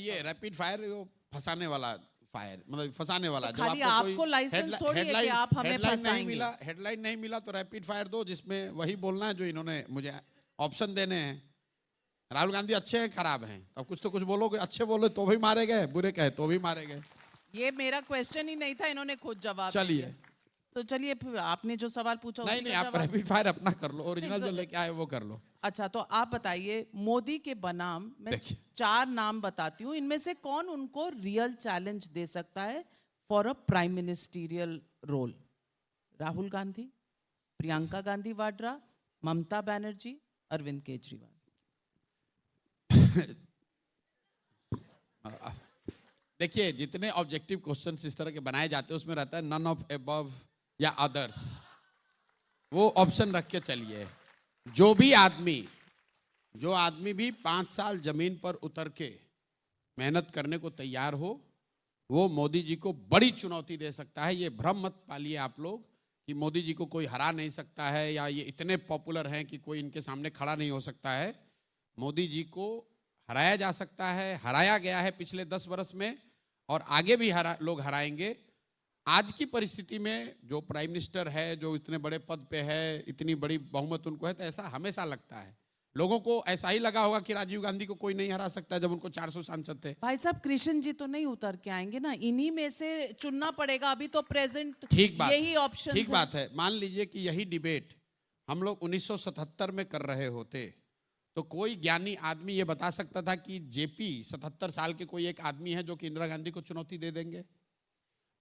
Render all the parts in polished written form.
ये rapid fire फंसाने वाला फायर, मतलब फंसाने वाला। तो खाली आपको लाइसेंस थोड़ी है कि आप हमें फंसाएंगे। हेडलाइन नहीं मिला तो रैपिड फायर दो, जिसमें वही बोलना है जो इन्होंने मुझे ऑप्शन देने हैं। राहुल गांधी अच्छे हैं खराब हैं, तब कुछ तो कुछ बोलोगे। अच्छे बोले तो भी मारे गए, बुरे कहे तो भी मारे गए। ये मेरा क्वेश्चन ही नहीं था, इन्होंने खुद जवाब चलिए तो चलिए आपने जो सवाल पूछा नहीं, आप रैपिड फायर अपना कर लो, ओरिजिनल जो लेके आए वो कर लो। अच्छा, तो आप बताइए, मोदी के बनाम मैं 4 नाम बताती हूँ, इनमें से कौन उनको रियल चैलेंज दे सकता है for a prime ministerial role? Rahul Gandhi, Priyanka Gandhi Vadra, Mamata Banerjee, Arvind Kejriwal. देखिए, जितने ऑब्जेक्टिव क्वेश्चंस इस तरह के बनाए जाते हैं उसमें रहता है नन ऑफ अबव या अदर्स, वो ऑप्शन रख के चलिए। जो आदमी भी 5 साल जमीन पर उतर के मेहनत करने को तैयार हो, वो मोदी जी को बड़ी चुनौती दे सकता है। ये भ्रम मत पालिए आप लोग कि मोदी जी को कोई हरा नहीं सकता है, या ये इतने पॉपुलर हैं कि कोई इनके सामने खड़ा नहीं हो सकता है। मोदी जी को हराया जा सकता है, हराया गया है पिछले 10 वर्ष में, और आगे भी लोग हराएंगे। आज की परिस्थिति में जो प्राइम मिनिस्टर है, जो इतने बड़े पद पे है, इतनी बड़ी बहुमत उनको है, तो ऐसा हमेशा लगता है। लोगों को ऐसा ही लगा होगा कि राजीव गांधी को कोई नहीं हरा सकता जब उनको 400 सांसद थे। भाई साहब, कृष्ण जी तो नहीं उतर के आएंगे ना, इन्हीं में से चुनना पड़ेगा। अभी तो प्रेजेंट यही ऑप्शन। ठीक बात है। मान लीजिए कि यही डिबेट हम लोग 1977 में कर रहे होते, तो कोई ज्ञानी आदमी ये बता सकता था कि जेपी 77 साल के कोई एक आदमी है जो कि इंदिरा गांधी को चुनौती दे देंगे?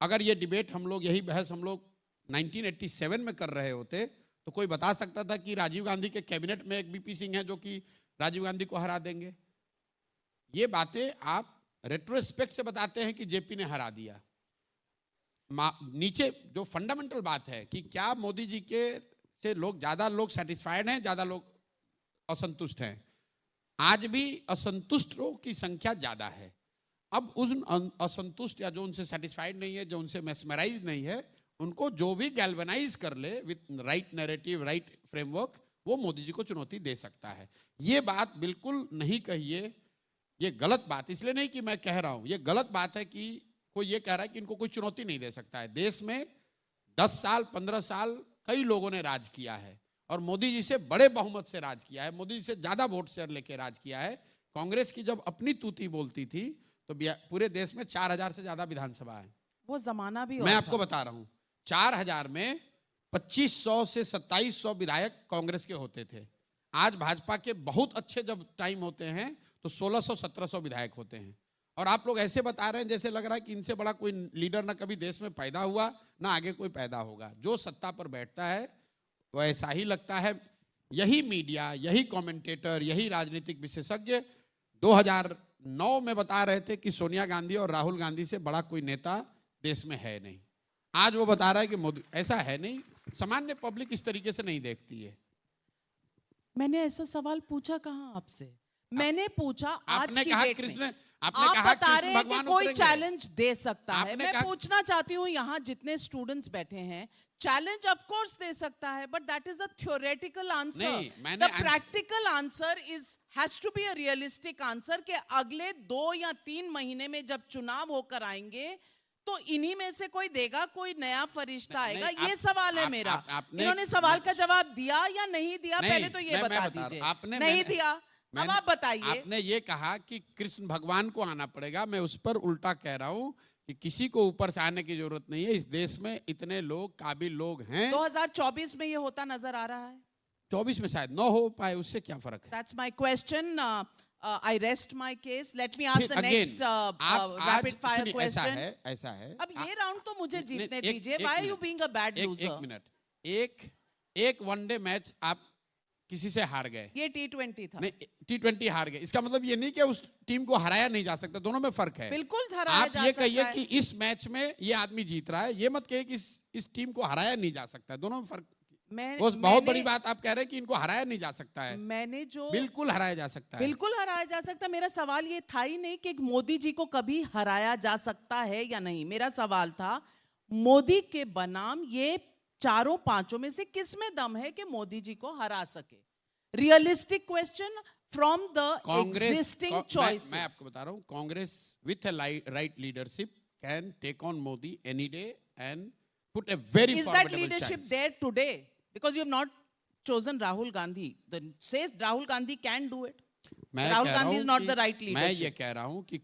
अगर ये डिबेट हम लोग, यही बहस हम लोग 1987 में कर रहे होते, तो कोई बता सकता था कि राजीव गांधी के कैबिनेट में एक बीपी सिंह है जो कि राजीव गांधी को हरा देंगे? ये बातें आप रेट्रोस्पेक्ट से बताते हैं कि जेपी ने हरा दिया। नीचे जो फंडामेंटल बात है कि क्या मोदी जी के से ज्यादा लोग सेटिस्फाइड हैं, ज्यादा लोग असंतुष्ट हैं? आज भी असंतुष्टों की संख्या ज्यादा है। अब उन असंतुष्ट या जो उनसे सेटिस्फाइड नहीं है, जो उनसे मेस्मराइज नहीं है, उनको जो भी गैल्वेनाइज कर ले with right narrative, right framework, वो मोदी जी को चुनौती दे सकता है। ये बात बिल्कुल नहीं कहिए, ये गलत बात इसलिए नहीं कि मैं कह रहा हूं, ये गलत बात है कि कोई ये कह रहा है कि इनको कोई चुनौती नहीं दे सकता है। देश में 10 साल 15 साल कई लोगों ने राज किया है, और मोदी जी से बड़े बहुमत से राज किया है, मोदी जी से ज्यादा वोट शेयर लेके राज किया है। कांग्रेस की जब अपनी तूती बोलती थी तो पूरे देश में 4000 से ज्यादा विधानसभा है। वो जमाना भी मैं आपको बता रहा हूं, 4000 में 2500 से 2700 विधायक कांग्रेस के होते थे। आज भाजपा के बहुत अच्छे जब टाइम होते हैं तो 1600-1700 विधायक होते हैं। और आप लोग ऐसे बता रहे हैं जैसे लग रहा है कि इनसे बड़ा कोई लीडर ना कभी देश में पैदा हुआ, ना आगे कोई पैदा होगा। जो सत्ता पर बैठता है वो ऐसा ही लगता है। यही मीडिया, यही कमेंटेटर, यही राजनीतिक विशेषज्ञ 2009 में बता रहे थे कि सोनिया गांधी और राहुल गांधी से बड़ा कोई नेता देश में है नहीं। आज वो बता रहा है कि मोदी, ऐसा है नहीं। सामान्य पब्लिक इस तरीके से नहीं देखती है। मैंने ऐसा सवाल पूछा कहां आपसे? मैंने पूछा आज की डेट में आपने कहा बता रहे हैं कि कोई चैलेंज दे सकता है। मैं पूछना चाहती हूँ, यहाँ जितने स्टूडेंट्स बैठे हैं, चैलेंज ऑफ कोर्स दे सकता है, but that is a theoretical answer. The practical answer has to be a realistic answer कि अगले 2 या 3 महीने में जब चुनाव होकर आएंगे तो इन्हीं में से कोई देगा, कोई नया फरिश्ता आएगा? ये सवाल है मेरा। इन्होंने सवाल का जवाब दिया या नहीं दिया, पहले तो ये बता दीजिए। आपने नहीं दिया, अब आप बताइए। आपने ये कहा कि कृष्ण भगवान को आना पड़ेगा, मैं उस पर उल्टा कह रहा हूं कि किसी को ऊपर से आने की जरूरत नहीं है। इस देश में इतने लोग, काबिल लोग हैं। 2024 में ये होता नजर आ रहा है, 24 में शायद न हो पाए, उससे क्या फर्क है? That's my question. I rest my case. Let me ask the next rapid fire question. ऐसा है। अब ये राउंड तो मुझे जीतने दीजिए। Why are you being a bad loser? एक मिनट, एक वनडे मैच आप किसी से हार गए। ये T20 था। नहीं, T20 हार गए, इसका मतलब ये नहीं कि उस टीम को हराया नहीं जा सकता। दोनों में फर्क है। बिल्कुल हराया जा सकता है। आप ये कहिए कि इस मैच में ये आदमी जीत रहा है, ये मत कहिए कि इस टीम को हराया नहीं जा सकता। दोनों में फर्क। बहुत बड़ी बात आप कह रहे हैं कि इनको हराया नहीं जा सकता है। मैंने जो बिल्कुल हराया जा सकता है, बिल्कुल हराया जा सकता है। मेरा सवाल ये था ही नहीं कि मोदी जी को कभी हराया जा सकता है या नहीं। मेरा सवाल था मोदी के बनाम ये 4-5 में से किस में दम है कि मोदी जी को हरा सके? Realistic question, from the existing choices. मैं आपको बता रहा हूँ, Congress with a right leadership can take on Modi any day and put a very Is that formidable leadership challenge. there today? Because you have not chosen Rahul Gandhi. Then says Rahul Gandhi can do it. मैं Rahul कह रहा Gandhi हूँ is not कि- the right मैं leadership. ये कह रहा हूँ कि